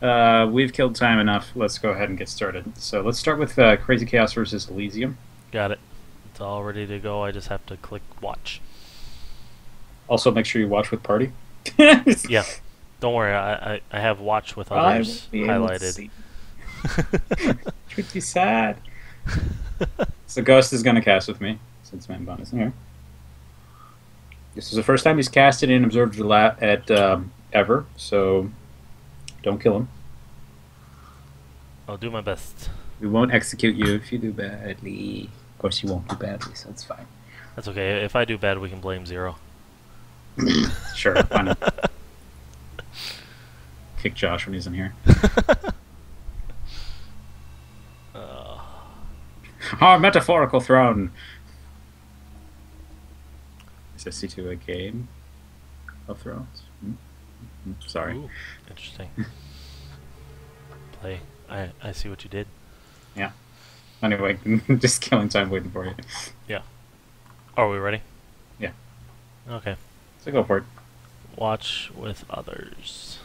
We've killed time enough. Let's go ahead and get started. So let's start with CrazyChaos versus Elysium. Got it. It's all ready to go. I just have to click watch. Also, make sure you watch with party. Yeah. Don't worry. I have watch with I will others be able to highlighted. see. Which would be sad. So Ghost is going to cast with me since Manbon isn't here. This is the first time he's casted and observed at ever, so don't kill him. I'll do my best. We won't execute you if you do badly. Of course, you won't do badly, so it's fine. That's okay. If I do bad, we can blame Zero. Sure, why not? Kick Josh when he's in here. Our metaphorical throne. Is this to a game of Thrones? Sorry. Ooh, interesting. Play. I see what you did. Yeah. Anyway, just killing time waiting for you. Yeah. Are we ready? Yeah. Okay. So go for it. Watch with others.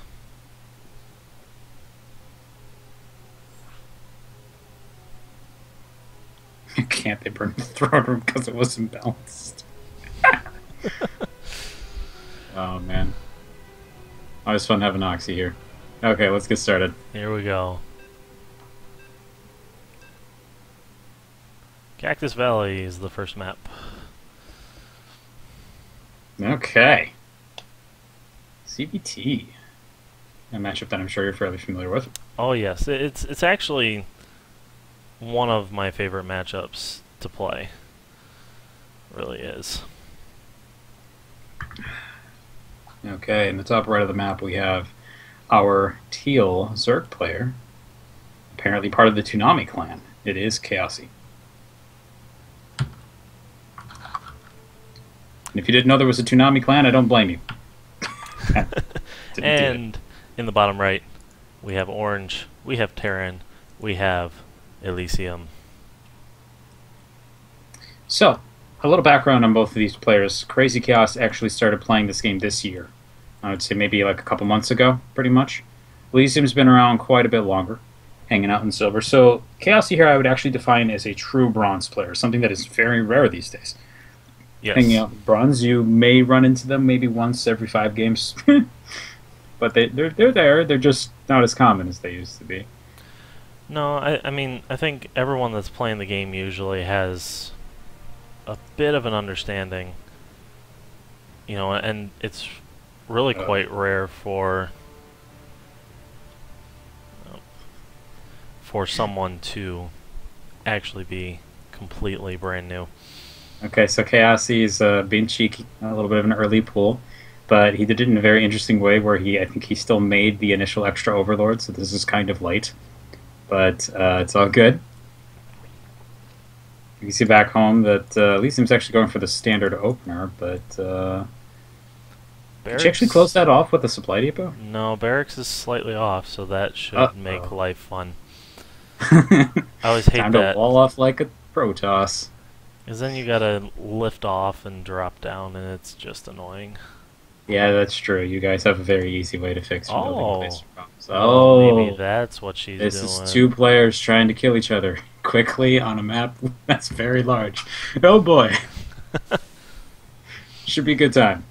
Can't they burn the throne room because it was imbalanced? Oh man. Always fun having Oxy here. Okay, let's get started. Here we go. Cactus Valley is the first map. Okay. CBT. A matchup that I'm sure you're fairly familiar with. Oh yes, it's actually one of my favorite matchups to play. It really is. Okay, in the top right of the map we have our teal Zerg player. Apparently part of the Toonami clan. It is Chaosy. And if you didn't know there was a Toonami clan, I don't blame you. And in the bottom right, we have Orange, we have Terran, we have Elysium. So, a little background on both of these players. CrazyChaos actually started playing this game this year. I would say maybe like a couple months ago, pretty much. Elysium's been around quite a bit longer, hanging out in silver. So, Chaosy here I would actually define as a true bronze player, something that is very rare these days. Yes. Hanging out in bronze, you may run into them maybe once every 5 games. But they're there. They're just not as common as they used to be. No, I mean, I think everyone that's playing the game usually has a bit of an understanding, you know, and it's really quite rare for someone to actually be completely brand new. Okay, so Chaosy is being cheeky, a little bit of an early pull, but he did it in a very interesting way where I think he still made the initial extra Overlord, so this is kind of late. But it's all good. You can see back home that Elysium's actually going for the standard opener, but did she actually close that off with a supply depot? No, Barracks is slightly off, so that should make life fun. I always hate Time that. to wall off like a Protoss. Because then you gotta lift off and drop down, and it's just annoying. Yeah, that's true. You guys have a very easy way to fix Oh. base problems. Oh, maybe that's what she's doing. This is 2 players trying to kill each other quickly on a map that's very large. Oh boy. Should be a good time.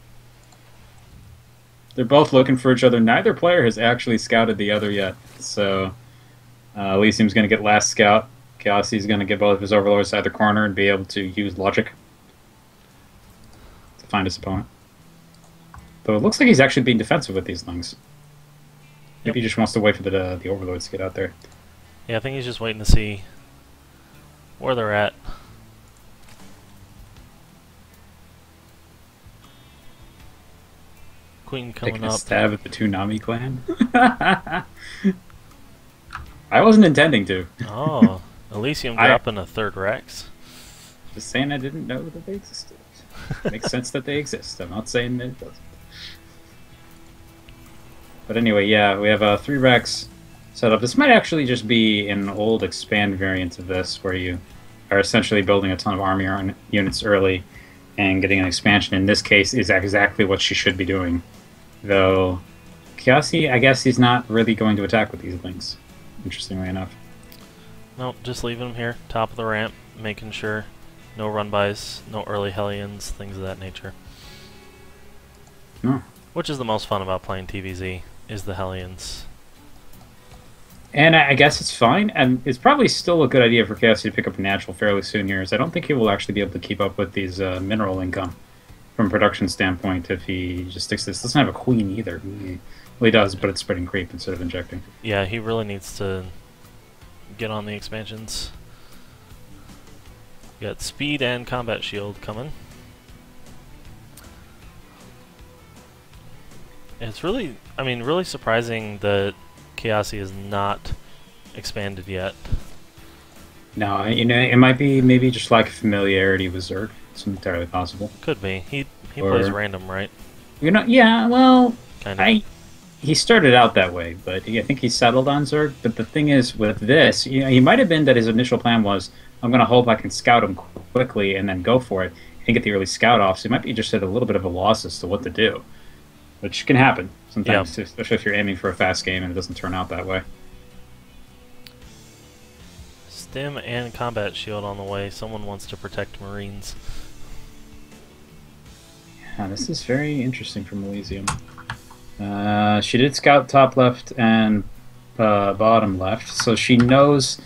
They're both looking for each other. Neither player has actually scouted the other yet. So Elysium's going to get last scout. Chaosy's going to get both of his overlords out of the corner and be able to use logic to find his opponent. Though it looks like he's actually being defensive with these things. Maybe he just wants to wait for the overlords to get out there. Yeah, I think he's just waiting to see where they're at. Queen coming Taking a up. stab at the Toonami clan. I wasn't intending to. Oh, Elysium dropping a 3rd Rex. Just saying I didn't know that they existed. Makes sense that they exist. I'm not saying that it doesn't. But anyway, yeah, we have 3 Rex set up. This might actually just be an old expand variant of this, where you are essentially building a ton of army units early and getting an expansion. In this case, is exactly what she should be doing. Though Kiasi, I guess he's not really going to attack with these lings, interestingly enough. Nope, just leaving him here, top of the ramp, making sure no run-bys, no early Hellions, things of that nature. No. Which is the most fun about playing TVZ, is the Hellions. And I guess it's fine, and it's probably still a good idea for Kiasi to pick up a natural fairly soon here, as I don't think he will actually be able to keep up with these mineral income from a production standpoint if he just sticks to this. Doesn't have a queen either. Well, he does, but it's spreading creep instead of injecting. Yeah, he really needs to get on the expansions. Got speed and combat shield coming. It's really, I mean, really surprising that Kiasi is not expanded yet. No, you know, it might be maybe just like familiarity with Zerg. It's entirely possible. Could be. He plays random, right? You know, yeah, well, Kind of. he started out that way, but I think he settled on Zerg. But the thing is, with this, you know, he might have been that his initial plan was, I'm going to hope I can scout him quickly and then go for it and get the early scout off. So he might be just at a little bit of a loss as to what to do, which can happen sometimes, too, especially if you're aiming for a fast game and it doesn't turn out that way. Stim and combat shield on the way. Someone wants to protect Marines. Yeah, this is very interesting from Elyzium. She did scout top left and bottom left, so she knows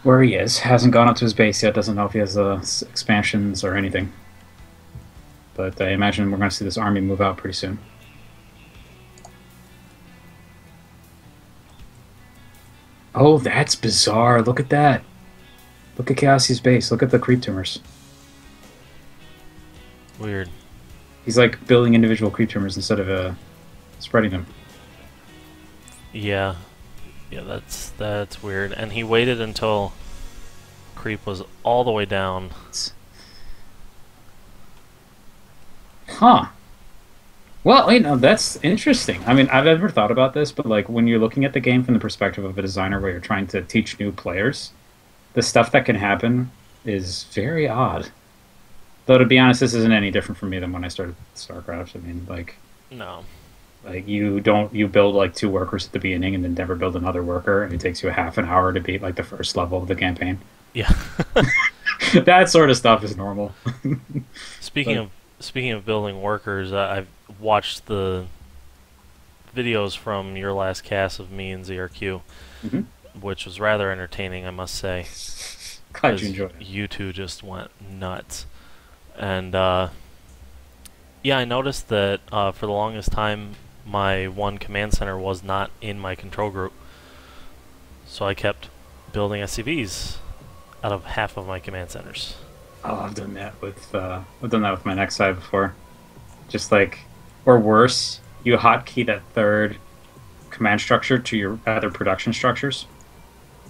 where he is. Hasn't gone up to his base yet, doesn't know if he has expansions or anything. But I imagine we're going to see this army move out pretty soon. Oh, that's bizarre. Look at that. Look at Kiasi's base. Look at the creep tumors. Weird. He's like building individual creep tumors instead of spreading them. Yeah. Yeah, that's weird. And he waited until creep was all the way down. Huh. Well, you know, that's interesting. I mean, I've never thought about this, but like when you're looking at the game from the perspective of a designer where you're trying to teach new players, the stuff that can happen is very odd. Though, to be honest, this isn't any different for me than when I started StarCraft. I mean, like... No. Like, you build, like, 2 workers at the beginning and then never build another worker, and it takes you a half an hour to beat, like, the first level of the campaign. Yeah. That sort of stuff is normal. Speaking of building workers, I've watched the videos from your last cast of me and ZRQ, which was rather entertaining, I must say. Glad you enjoyed it. You two just went nuts. And, yeah, I noticed that for the longest time, my one command center was not in my control group. So I kept building SCVs out of half of my command centers. Oh, I've done that with my next side before. Just like, or worse, you hotkey that third command structure to your other production structures.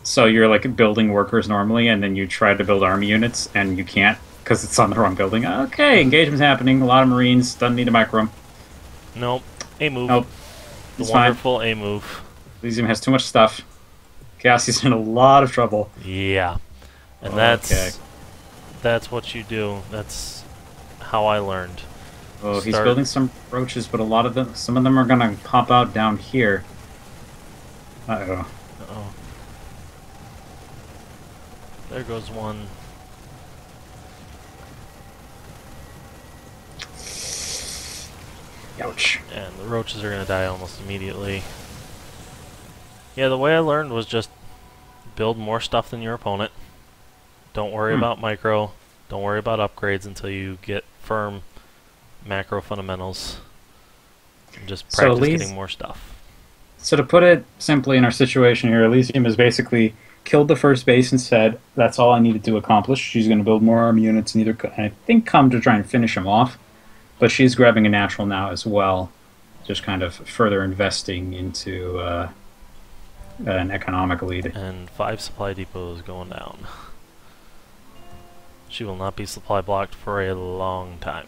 So you're like building workers normally, and then you try to build army units, and you can't because it's on the wrong building. Okay, engagement's happening. A lot of Marines. Doesn't need a micro. Nope. A move. Nope. The It's wonderful fine. A move. Elysium has too much stuff. Kiasi's in a lot of trouble. Yeah. And that's what you do. That's how I learned. Oh, he's building some roaches, but some of them are gonna pop out down here. Uh-oh. Uh-oh. There goes one. Ouch. And the roaches are going to die almost immediately. Yeah, the way I learned was just build more stuff than your opponent. Don't worry about micro. Don't worry about upgrades until you get firm macro fundamentals. And just practice getting more stuff. So to put it simply in our situation here, Elysium has basically killed the first base and said, that's all I needed to accomplish. She's going to build more army units and I think come to try and finish him off. But she's grabbing a natural now as well, just kind of further investing into an economic lead. And 5 supply depots going down. She will not be supply blocked for a long time.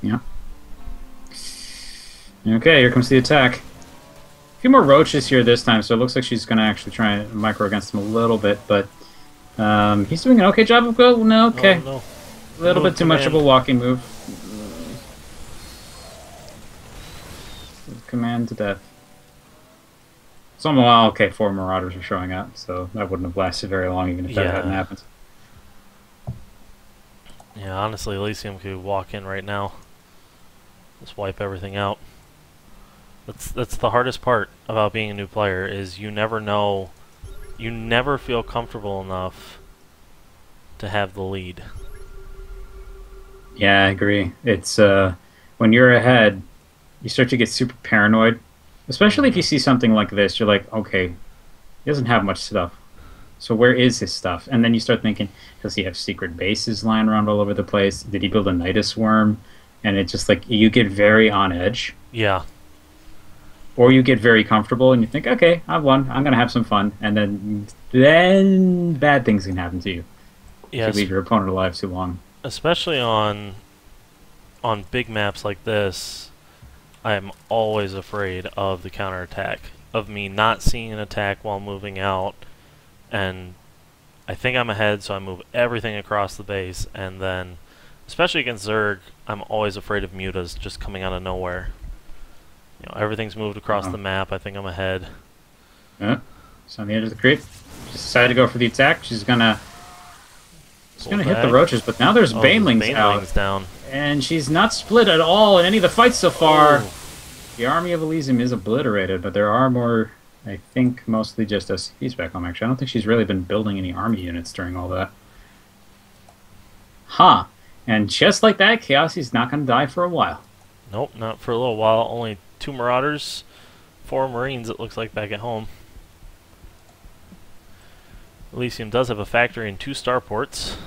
Yeah. Okay, here comes the attack. A few more roaches here this time, so it looks like she's going to actually try and micro against him a little bit, but he's doing an okay job of go. No, okay. Oh, no. A little bit too much of a walking move. command to death. So, well, okay, 4 Marauders are showing up, so that wouldn't have lasted very long even if that hadn't happened. Yeah, honestly, Elysium could walk in right now. Just wipe everything out. That's the hardest part about being a new player, is you never know, you never feel comfortable enough to have the lead. Yeah, I agree. It's when you're ahead, you start to get super paranoid. Especially if you see something like this, you're like, okay, he doesn't have much stuff. So where is his stuff? And then you start thinking, does he have secret bases lying around all over the place? Did he build a Nidus worm? And it's just like, you get very on edge. Yeah. Or you get very comfortable and you think, okay, I've won. I'm going to have some fun. And then bad things can happen to you. Yes. If you leave your opponent alive too long. Especially on big maps like this, I am always afraid of the counterattack, of me not seeing an attack while moving out, and I think I'm ahead, so I move everything across the base, and then, especially against Zerg, I'm always afraid of mutas just coming out of nowhere. You know, everything's moved across the map, I think I'm ahead. Yeah, it's on the edge of the creep. She decided to go for the attack. She's gonna hit the roaches, but now there's banelings out. Down. And she's not split at all in any of the fights so far. The army of Elysium is obliterated, but there are more, I think, mostly just SCPs back home, actually. I don't think she's really been building any army units during all that. Huh. And just like that, Chaosie's not going to die for a while. Nope, not for a little while. Only 2 Marauders, 4 Marines, it looks like, back at home. Elysium does have a factory and 2 starports,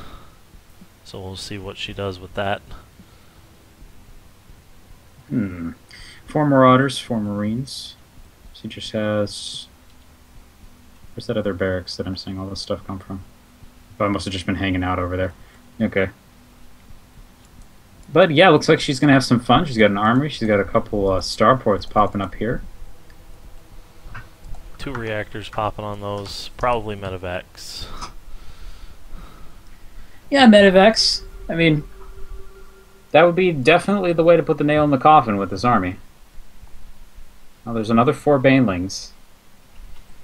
so we'll see what she does with that. 4 Marauders, 4 Marines. She just has... Where's that other barracks that I'm seeing all this stuff come from? Oh, I must have just been hanging out over there. Okay. But yeah, looks like she's going to have some fun. She's got an armory. She's got a couple starports popping up here. 2 reactors popping on those. Probably medevacs. Yeah, medevacs. I mean, that would be definitely the way to put the nail in the coffin with this army. Now there's another 4 banelings.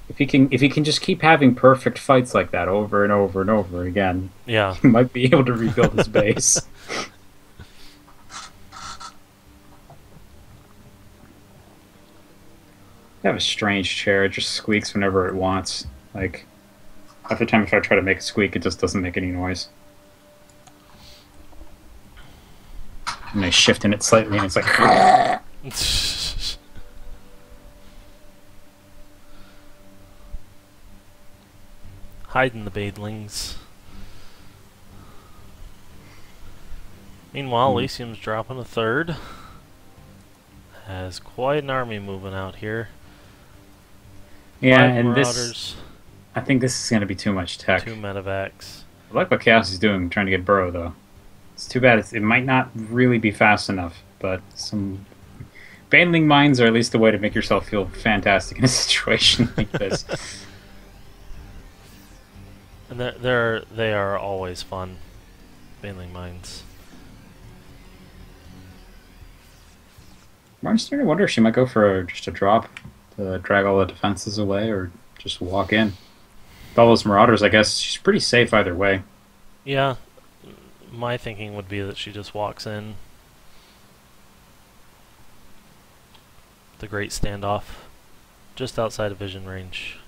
If he can just keep having perfect fights like that over and over and over again, yeah, he might be able to rebuild his base. I have a strange chair. It just squeaks whenever it wants. Like, half the time if I try to make it squeak, it just doesn't make any noise. And I shift in it slightly, and it's like... Hiding the banelings. Meanwhile, Elysium's dropping a 3rd. Has quite an army moving out here. Yeah, 5 and Marauders, I think this is going to be too much tech. 2 medevacs. I like what Chaos is doing, trying to get Burrow, though. It's too bad. It might not really be fast enough, but some... Baneling mines are at least a way to make yourself feel fantastic in a situation like this. And they are always fun, Baneling mines. I'm starting to wonder if she might go for just a drop to drag all the defenses away, or just walk in. With all those Marauders, I guess she's pretty safe either way. Yeah, my thinking would be that she just walks in. The Great Standoff, just outside of vision range.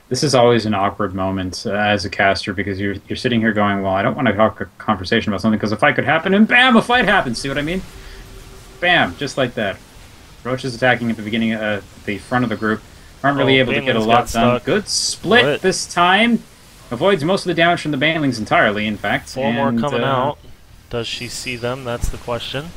This is always an awkward moment as a caster, because you're sitting here going, well, I don't want to talk a conversation about something because a fight could happen, and bam, a fight happens. See what I mean? Bam, just like that. Roaches attacking at the beginning, the front of the group. Aren't really able to get a lot done. Good split this time. Avoids most of the damage from the banelings entirely, in fact. 4 more coming out. Does she see them? That's the question.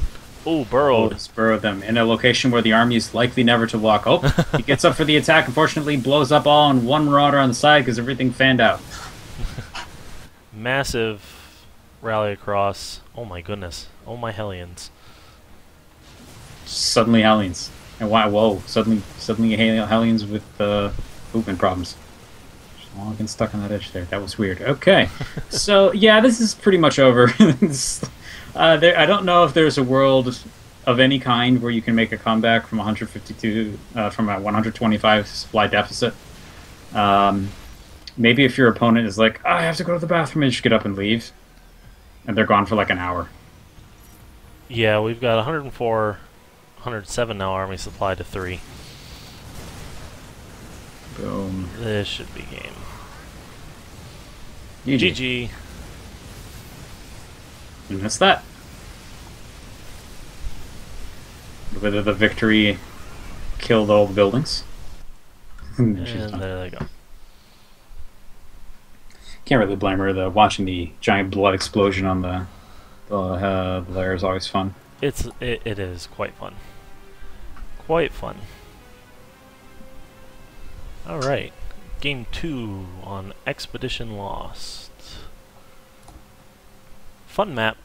Ooh, burrowed. Burrowed them in a location where the army is likely never to walk. Oh, he gets up for the attack. Unfortunately, blows up all on 1 Marauder on the side because everything fanned out. Massive rally across. Oh my goodness. Oh my Hellions. Suddenly Hellions. And why? Whoa! Suddenly Hellions with movement problems. Just all getting stuck on that edge there. That was weird. Okay, so yeah, this is pretty much over. I don't know if there's a world of any kind where you can make a comeback from 152 from a 125 supply deficit. Um, Maybe if your opponent is like, I have to go to the bathroom, and just get up and leave, and they're gone for like an hour. Yeah, we've got 104, 107 now army supply to 3. Boom. This should be game. GG. GG. And that's that. Whether the victory killed all the buildings. And there they go. Can't really blame her, though. Watching the giant blood explosion on the lair is always fun. It is quite fun. Quite fun. Alright. Game 2 on Expedition Lost. Fun map.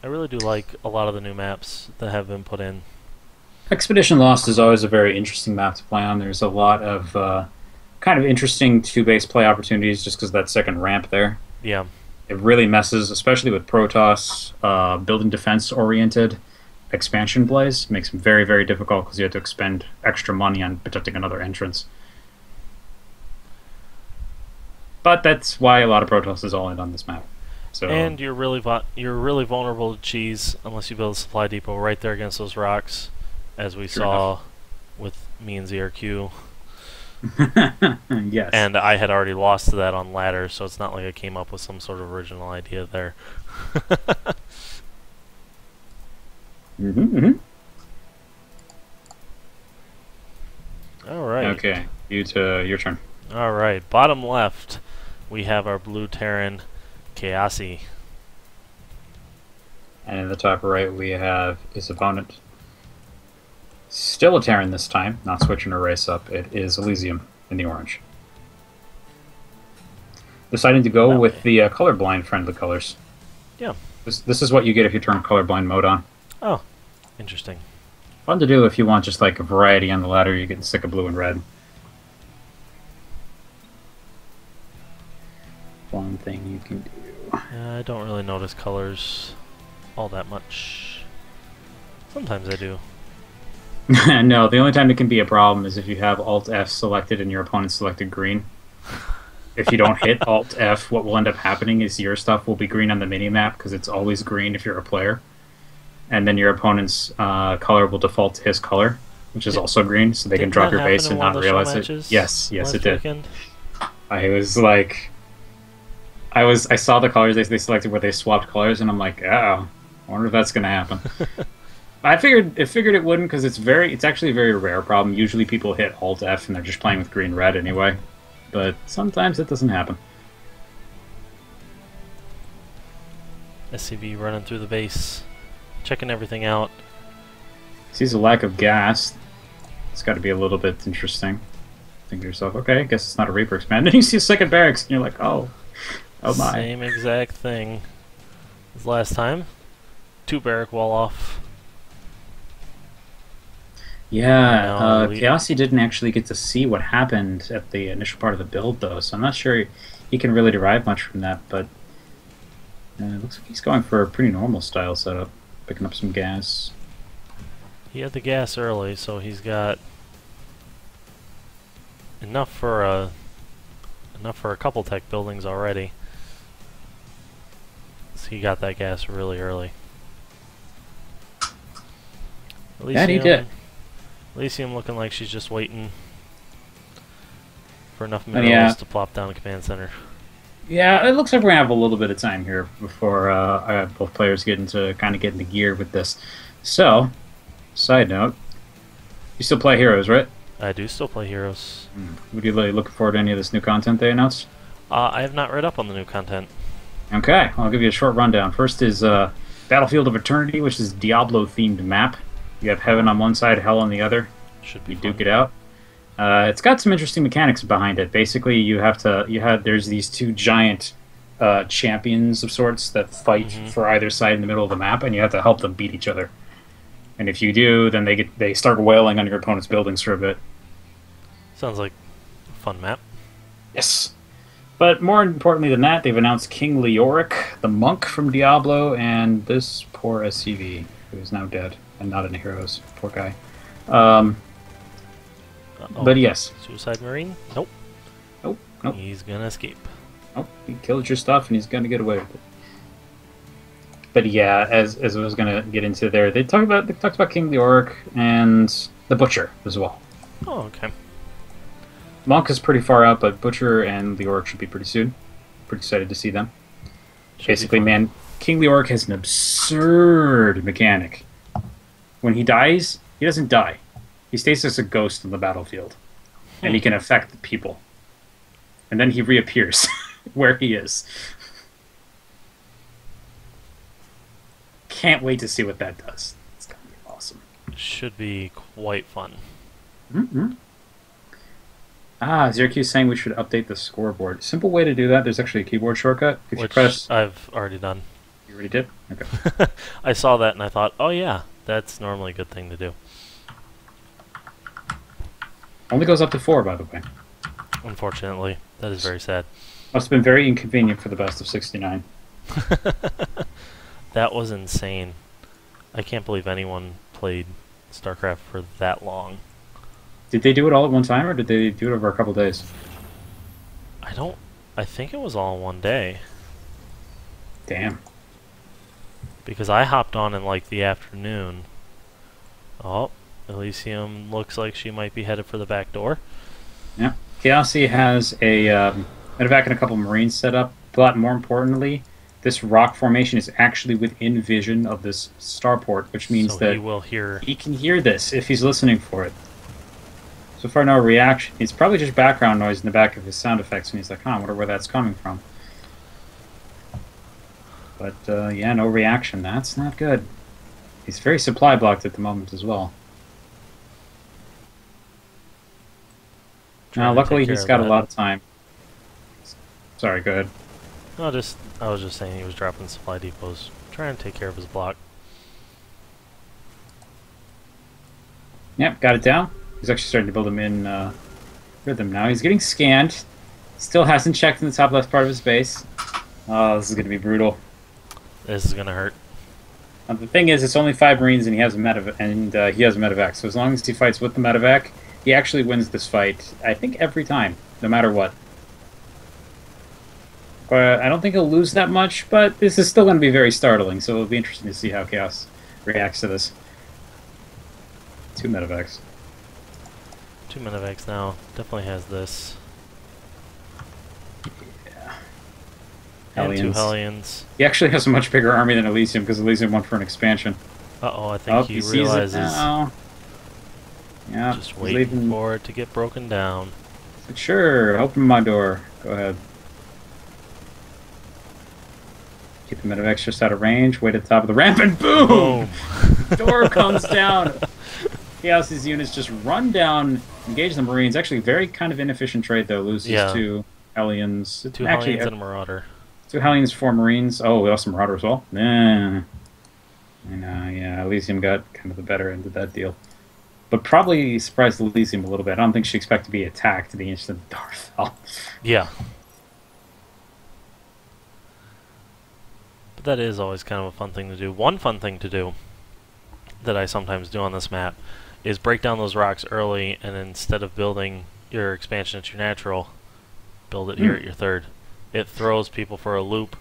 I really do like a lot of the new maps that have been put in. Expedition Lost is always a very interesting map to play on. There's a lot of kind of interesting two-base play opportunities just because of that second ramp there. Yeah. It really messes, especially with Protoss, building defense-oriented expansion plays. Makes them very, very difficult because you have to expend extra money on protecting another entrance. But that's why a lot of Protoss is all in on this map. So, and you're really vulnerable to cheese unless you build a supply depot right there against those rocks, as we saw with me and ZRQ. yes. And I had already lost to that on ladder, so it's not like I came up with some sort of original idea there. All right. Okay, your turn. All right. Bottom left, we have our blue Terran, Chaosy. And in the top right, we have his opponent. Still a Terran this time, not switching her race up. It is Elyzium in the orange. Deciding to go with the colorblind friendly colors. Yeah. This is what you get if you turn colorblind mode on. Oh, interesting. Fun to do if you want just like a variety on the ladder. You get sick of blue and red. One thing you can do. I don't really notice colors all that much. Sometimes I do. No, the only time it can be a problem is if you have Alt-F selected and your opponent selected green. If you don't hit Alt-F, what will end up happening is your stuff will be green on the minimap because it's always green if you're a player. And then your opponent's color will default to his color, which is also green, so they can drop your base and not realize it. Yes, it did. Weekend? I was like... I saw the colors they selected where they swapped colors, and I'm like, oh, I wonder if that's going to happen. I figured it wouldn't because it's actually a very rare problem. Usually people hit Alt F and they're just playing with green red anyway, but sometimes it doesn't happen. SCV running through the base, checking everything out. Sees a lack of gas. It's got to be a little bit interesting. Think to yourself, okay, I guess it's not a Reaper expand. Then you see a second barracks and you're like, oh my. Same exact thing as last time. 2 barrack wall off. Yeah, Chaosy didn't actually get to see what happened at the initial part of the build, though, so I'm not sure he can really derive much from that, but it looks like he's going for a pretty normal style setup, picking up some gas. He had the gas early, so he's got enough for a couple tech buildings already. So he got that gas really early. That he did. Elysium looking like she's just waiting for enough minerals to plop down a command center. Yeah, it looks like we're going to have a little bit of time here before both players get into gear with this. So, side note, you still play Heroes, right? I do still play Heroes. Would you be looking forward to any of this new content they announced? I have not read up on the new content. Okay, I'll give you a short rundown. First is Battlefield of Eternity, which is Diablo-themed map. You have heaven on one side, hell on the other. Should be you duke it out. It's got some interesting mechanics behind it. Basically, there's these 2 giant champions of sorts that fight for either side in the middle of the map, and you have to help them beat each other. And if you do, then they start wailing on your opponent's buildings for a bit. Sounds like a fun map. Yes. But more importantly than that, they've announced King Leoric, the monk from Diablo, and this poor SCV, who is now dead and not in Heroes. Poor guy. Um, Uh-oh. but yes. Suicide Marine? Nope. Nope. Nope. He's gonna escape. Nope. He killed your stuff and he's gonna get away with it. But yeah, as I was gonna get into there, they talked about King Leoric and the Butcher as well. Oh, okay. Monk is pretty far out, but Butcher and Leoric should be pretty soon. Pretty excited to see them. Basically, man, King Leoric has an absurd mechanic. When he dies, he doesn't die. He stays as a ghost on the battlefield. And he can affect the people. And then he reappears where he is. Can't wait to see what that does. It's going to be awesome. Should be quite fun. Mm-hmm. Zerq saying we should update the scoreboard. Simple way to do that. There's actually a keyboard shortcut. If Which you press, I've already done. you already did. Okay. I saw that and I thought, oh yeah, that's normally a good thing to do. Only goes up to 4, by the way. Unfortunately, that is very sad. Must have been very inconvenient for the best of 69. That was insane. I can't believe anyone played StarCraft for that long. Did they do it all at one time, or did they do it over a couple days? I think it was all in one day. Damn. Because I hopped on in like the afternoon. Oh, Elyzium looks like she might be headed for the back door. Yeah. Chaosy has a medevac and a couple Marines set up, but more importantly, this rock formation is actually within vision of this starport, which means that he can hear this if he's listening for it. So far, no reaction. It's probably just background noise in the back of his sound effects, and he's like, I wonder where that's coming from. But, yeah, no reaction. That's not good. He's very supply blocked at the moment as well. Now, luckily, he's got a lot of time. Sorry, go ahead. No, I was just saying he was dropping supply depots, trying to take care of his block. Yep, got it down. He's actually starting to build them in rhythm now. He's getting scanned. Still hasn't checked in the top left part of his base. Oh, this is going to be brutal. This is going to hurt. The thing is, it's only 5 Marines and he has a medevac. So as long as he fights with the medevac, he actually wins this fight, I think, every time, no matter what. I don't think he'll lose that much, but this is still going to be very startling, so it'll be interesting to see how Chaos reacts to this. 2 medevacs. 2 medevacs now. Definitely has this. Yeah. And 2 Hellions. He actually has a much bigger army than Elysium, because Elysium went for an expansion. Uh-oh, I think he realizes. Yeah, just waiting for it to get broken down. Like, sure, open my door. Go ahead. Keep the medevacs just out of range. Wait at the top of the ramp, and boom! Door comes down. Chaos's units just run down, engage the Marines. Actually, very kind of inefficient trade, though. Loses 2 Hellions. 2 Hellions and a Marauder. 2 Hellions, 4 Marines. Oh, we lost some Marauder as well. Nah. I know, yeah. Elysium got kind of the better end of that deal. But probably surprised Elysium a little bit. I don't think she expected to be attacked the instant the door fell. Yeah. But that is always kind of a fun thing to do. One fun thing to do that I sometimes do on this map is break down those rocks early, and instead of building your expansion at your natural, build it here at your 3rd. It throws people for a loop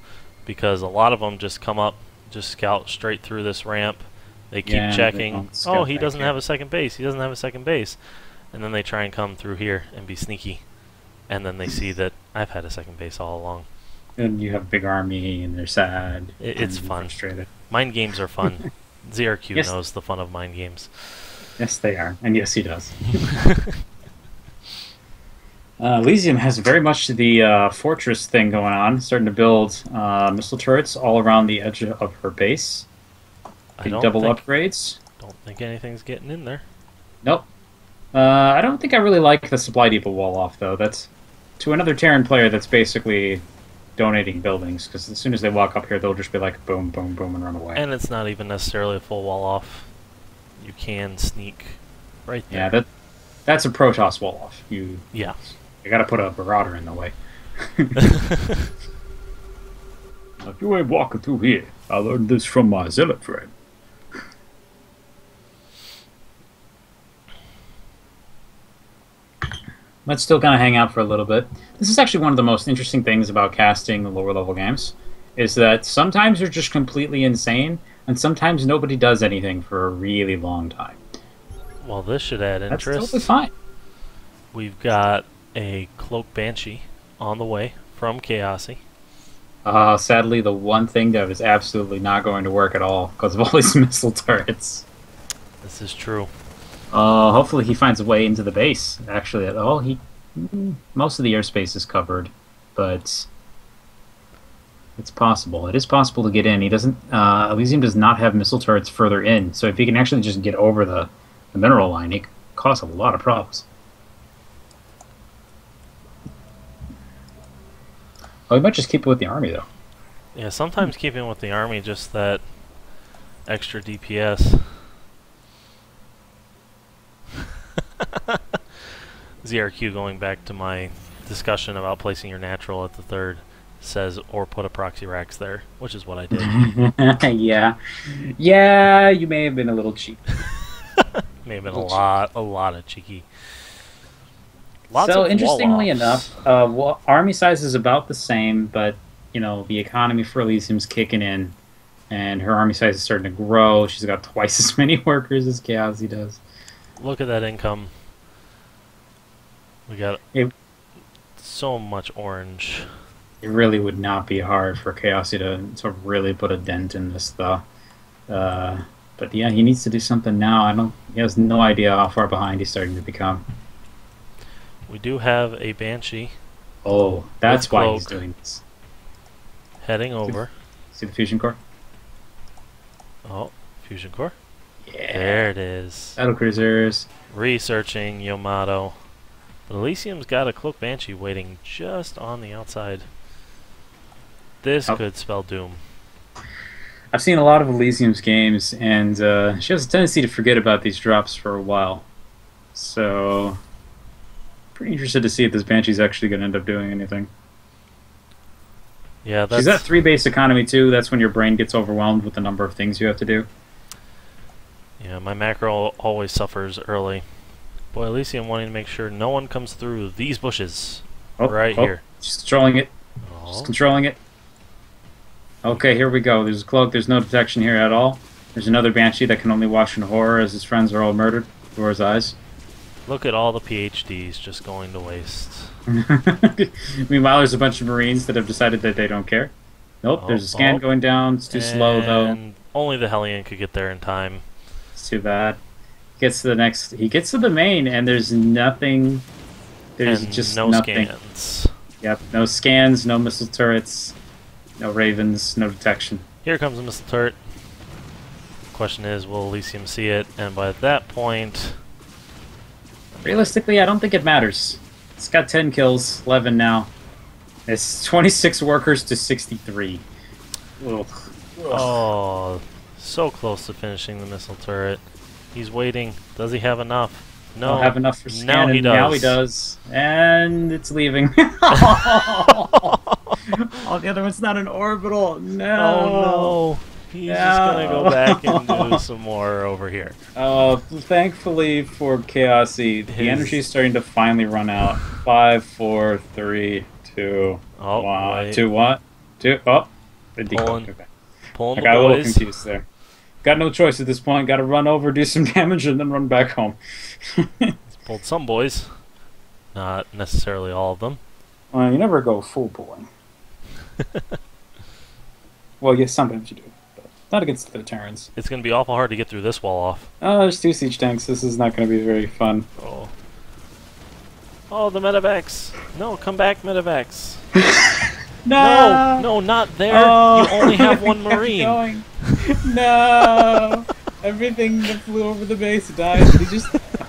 because a lot of them just come up, just scout straight through this ramp. They keep checking. Oh, he doesn't have a second base. He doesn't have a second base. And then they try and come through here and be sneaky. And then they see that I've had a second base all along. And you have a big army, and they're sad. It's fun. Frustrated. Mind games are fun. ZRQ knows the fun of mind games. Yes, they are. And yes, he does. Elysium has very much the fortress thing going on, starting to build missile turrets all around the edge of her base. Big double upgrades. Don't think anything's getting in there. Nope. I don't think I really like the supply depot wall off, though. That's to another Terran player that's basically donating buildings, because as soon as they walk up here, they'll just be like boom, boom, boom, and run away. And it's not even necessarily a full wall off. You can sneak right there. Yeah, that's a Protoss wall off. You yeah. You got to put a Marauder in the way. If you ain't walking through here, I learned this from my zealot friend. Let's still kind of hang out for a little bit. This is actually one of the most interesting things about casting lower level games, is that sometimes you're just completely insane, and sometimes nobody does anything for a really long time. Well, this should add That's interest. totally fine. We've got a Cloak Banshee on the way from Chaosy. Sadly, the one thing that is absolutely not going to work at all because of all these missile turrets. This is true. Hopefully he finds a way into the base. Actually, most of the airspace is covered, but it's possible. It is possible to get in. He doesn't. Elysium does not have missile turrets further in, so if he can actually just get over the mineral line, it could cause a lot of problems. Oh, he might just keep it with the army, though. Yeah, sometimes keeping with the army, just that extra DPS. ZRQ, going back to my discussion about placing your natural at the third, says, or put a proxy racks there, which is what I did. Yeah, you may have been a little cheap. May have been a lot of cheeky. Lots So of interestingly wall-offs. enough, army size is about the same, but the economy for Elysium's kicking in, and her army size is starting to grow. She's got twice as many workers as Chaosy does. Look at that income. We got so much orange. It really would not be hard for Chaosy to really put a dent in this, though. But yeah, he needs to do something now. He has no idea how far behind he's starting to become. We do have a Banshee. Oh, that's why he's Cloak doing this. Heading over. See the fusion core? Oh, fusion core. Yeah. There it is. Battle cruisers. Researching Yamato. But Elysium's got a Cloak Banshee waiting just on the outside. This could spell doom. I've seen a lot of Elysium's games, and she has a tendency to forget about these drops for a while. So, pretty interested to see if this Banshee's actually going to end up doing anything. Yeah, that's... She's at 3 base economy, too. That's when your brain gets overwhelmed with the number of things you have to do. Yeah, my macro always suffers early. Boy, Elysium wanting to make sure no one comes through these bushes. Here. She's controlling it. Oh. She's controlling it. Okay, here we go. There's a cloak. There's no detection here at all. There's another Banshee that can only watch in horror as his friends are all murdered before his eyes. Look at all the PhDs just going to waste. Meanwhile, there's a bunch of Marines that have decided that they don't care. Nope, there's a scan going down. It's too slow, though. Only the Hellion could get there in time. It's too bad. He gets to the main, and there's nothing. There's just no nothing. Scans. Yep, no scans, no missile turrets, no ravens, no detection. Here comes a missile turret. Question is, will Elysium see it? And by that point... Realistically, I don't think it matters. It's got 10 kills, 11 now. It's 26 workers to 63. Ugh. Oh, so close to finishing the missile turret. He's waiting. Does he have enough? No. Don't have enough for scanning. Now he does. Now he does. And it's leaving. Oh, the other one's not an orbital. No. Oh, no. He's just going to go back and do some more over here. Oh, thankfully for Chaosy, the energy is starting to finally run out. 5, 4, 3, 2, 1. 2, 1. 2. Oh. Pulling I got a little confused there. Got no choice at this point. Got to run over, do some damage, and then run back home. He's pulled some boys. Not necessarily all of them. Well, you never go full pulling. Well, yes, sometimes you do. But not against the Terrans. It's going to be awful hard to get through this wall off. Oh, there's 2 siege tanks. This is not going to be very fun. Oh. Oh, the medevacs. No, come back, medevacs. No! No, not there. Oh, you only have 1 Marine. No! Everything that flew over the base died.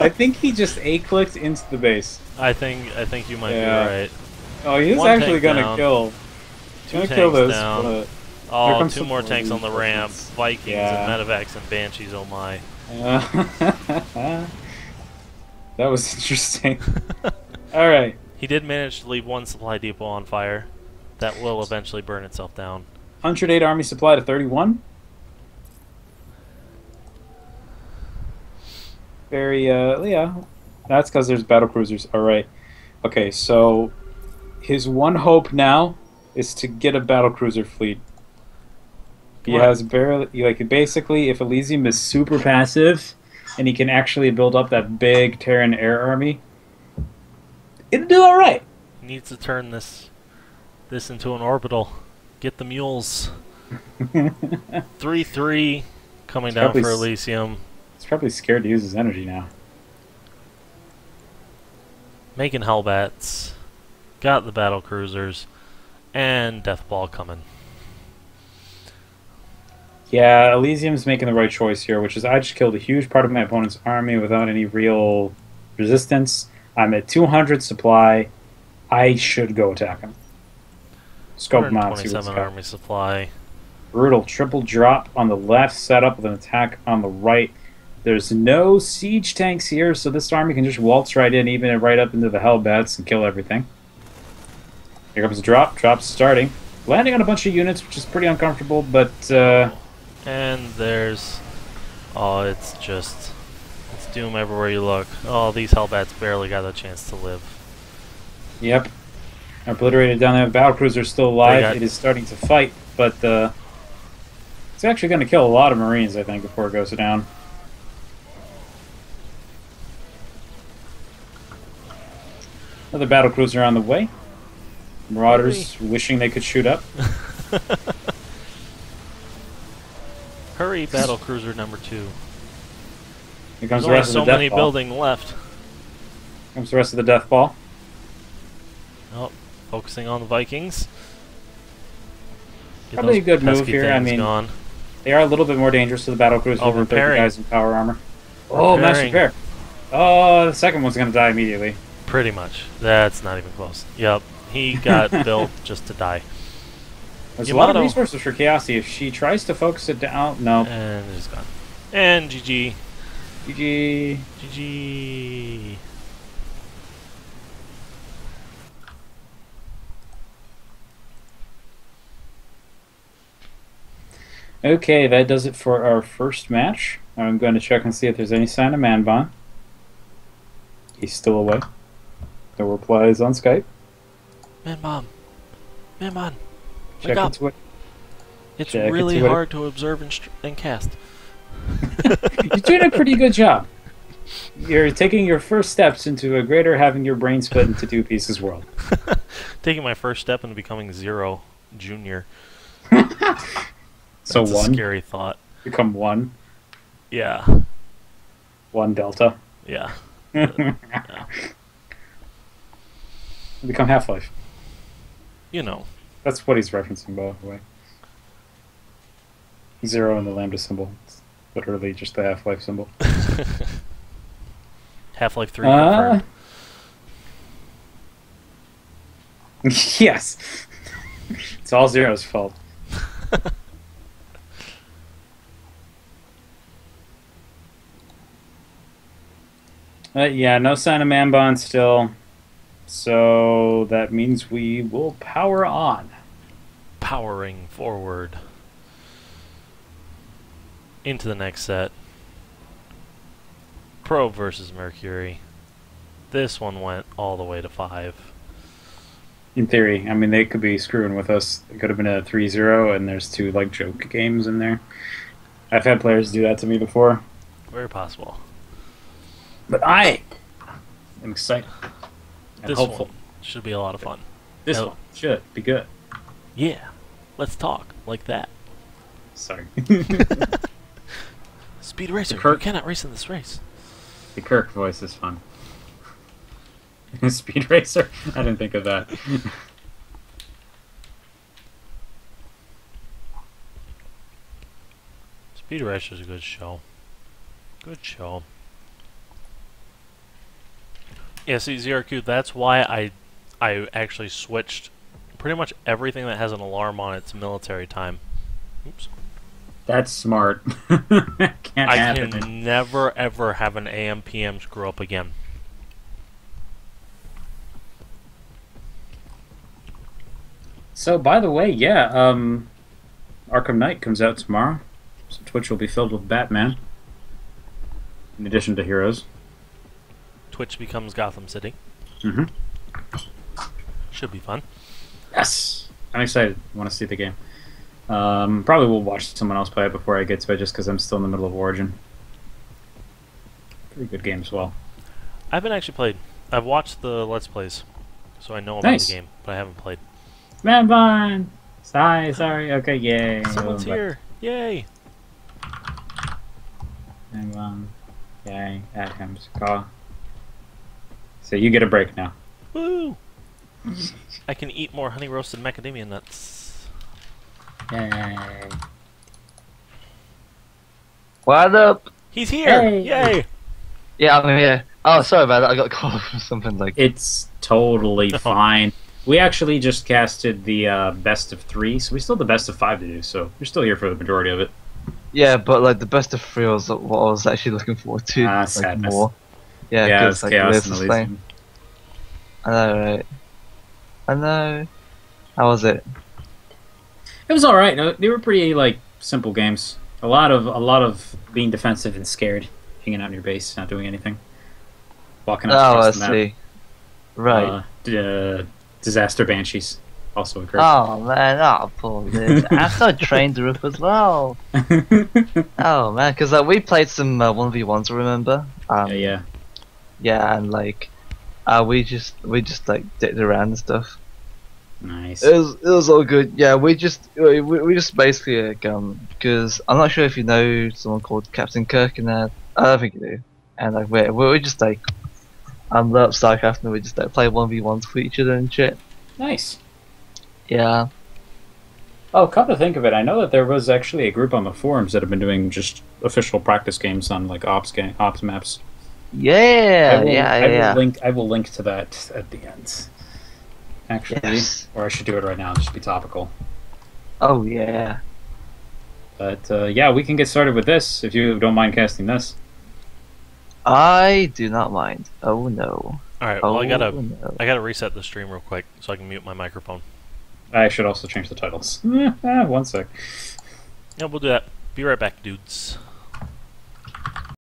I think he just A-clicked into the base. I think you might be right. Oh, he's actually gonna kill. 2 tanks down. Oh, 2 more tanks on the ramp. Vikings and medevacs and banshees. Oh my. That was interesting. All right. He did manage to leave one supply depot on fire. That will eventually burn itself down. 108 army supply to 31. Very, yeah. That's because there's battle cruisers. All right. Okay, so his one hope now is to get a battle cruiser fleet. He has barely, like, basically, if Elysium is super passive and he can actually build up that big Terran air army, it'll do all right. He needs to turn this into an orbital. Get the mules. 3-3 coming down for Elysium. He's probably scared to use his energy now. Making Hellbats. Got the battle cruisers. And Deathball coming. Yeah, Elysium's making the right choice here, which is I just killed a huge part of my opponent's army without any real resistance. I'm at 200 supply. I should go attack him. Scope him out. 27 army supply. Brutal triple drop on the left, set up with an attack on the right. There's no siege tanks here, so this army can just waltz right in, even right up into the Hellbats and kill everything. Here comes the drop. Drop's starting. Landing on a bunch of units, which is pretty uncomfortable, but... And there's... Oh, it's doom everywhere you look. Oh, these Hellbats barely got a chance to live. Yep. Obliterated down there. Battlecruiser's still alive. It is starting to fight, but it's actually going to kill a lot of Marines, I think, before it goes down. Another battlecruiser on the way. Marauders wishing they could shoot up. Hurry, battlecruiser number 2. Here comes the rest of the death ball. So many building left. Here comes the rest of the death ball. Oh, focusing on the Vikings. Get probably a good move here. I mean, gone. They are a little bit more dangerous to the battlecruiser than 30 guys in power armor. Oh, mass repair. Oh, the second one's going to die immediately. Pretty much. That's not even close. Yep. He got built just to die. There's a lot of resources for Chaosy. If she tries to focus it down... No. And it's gone. And GG. GG. GG. Okay, that does it for our first match. I'm going to check and see if there's any sign of Manbon. He's still away. No replies on Skype. Manbon. Manbon. Check into it. It's really hard to observe and cast. You're doing a pretty good job. You're taking your first steps into a greater having your brain split into 2 pieces world. Taking my first step into becoming Zero Junior. So That's 1? A scary thought. Become 1? Yeah. 1 Delta? Yeah. Yeah. Become Half-Life. You know. That's what he's referencing, by the way. 0 and the lambda symbol. It's literally just the Half-Life symbol. Half-Life 3 confirmed. Yes. It's all Zero's fault. Yeah, no sign of Manbon still. So that means we will power on. Powering forward. Into the next set. Probe versus Mercury. This one went all the way to 5. In theory. I mean, they could be screwing with us. It could have been a 3-0, and there's 2, like, joke games in there. I've had players do that to me before. Very possible. But I am excited. This hopeful. One should be a lot of fun. This one should be good. Yeah. Let's talk like that. Sorry. Speed Racer, you cannot race in this race. The Kirk voice is fun. Speed Racer? I didn't think of that. Speed Racer's a good show. Good show. Yeah, see, ZRQ, that's why I actually switched pretty much everything that has an alarm on it to military time. Oops. That's smart. I can never, ever have an AM PM screw up again. So, by the way, yeah, Arkham Knight comes out tomorrow. So Twitch will be filled with Batman, in addition to heroes. Twitch becomes Gotham City. Mm-hmm. Should be fun. Yes! I'm excited. I want to see the game. Probably will watch someone else play it before I get to it, just because I'm still in the middle of Origin. Pretty good game as well. I haven't actually played. I've watched the Let's Plays, so I know about the game, but I haven't played. Man bun! Sorry, okay, yay. Someone's here! Yay! Man bun. Yay, Adam's call. So you get a break now. Woo! I can eat more honey roasted macadamia nuts. Yay. What up? He's here! Hey. Yay! Yeah, I'm here. Oh, sorry about that. I got called from something like. It's totally fine. We actually just casted the best of 3, so we still have the best of 5 to do, so we're still here for the majority of it. Yeah, but like the best of 3 was what I was actually looking forward to. Like, sadness. more. Yeah, Yeah, because it's like Chaos Liz and was Elysium. playing. I know, right? I know. How was it? It was alright. No, they were pretty, like, simple games. A lot of being defensive and scared, hanging out in your base, not doing anything. Walking Oh, up I across the map. see. Right. Disaster Banshees, also a great. Oh man, oh poor Liz. I still trained her up as well. Oh man, because we played some 1v1s, remember? Yeah. Yeah, and like, we just like dicked around and stuff. Nice. It was all good. Yeah, we just basically like because I'm not sure if you know someone called Captain Kirk in there. I don't think you do. And like we just like load up StarCraft and we just like play 1v1s for each other and shit. Nice. Yeah. Oh, come to think of it, I know that there was actually a group on the forums that have been doing just official practice games on like ops maps. Yeah. I will link to that at the end. Actually, Yes. or I should do it right now. Just be topical. Oh yeah. But yeah, we can get started with this if you don't mind casting this. I do not mind. Oh no. Alright, Oh well no. I gotta reset the stream real quick so I can mute my microphone. I should also change the titles. 1 sec. Yeah, we'll do that. Be right back, dudes.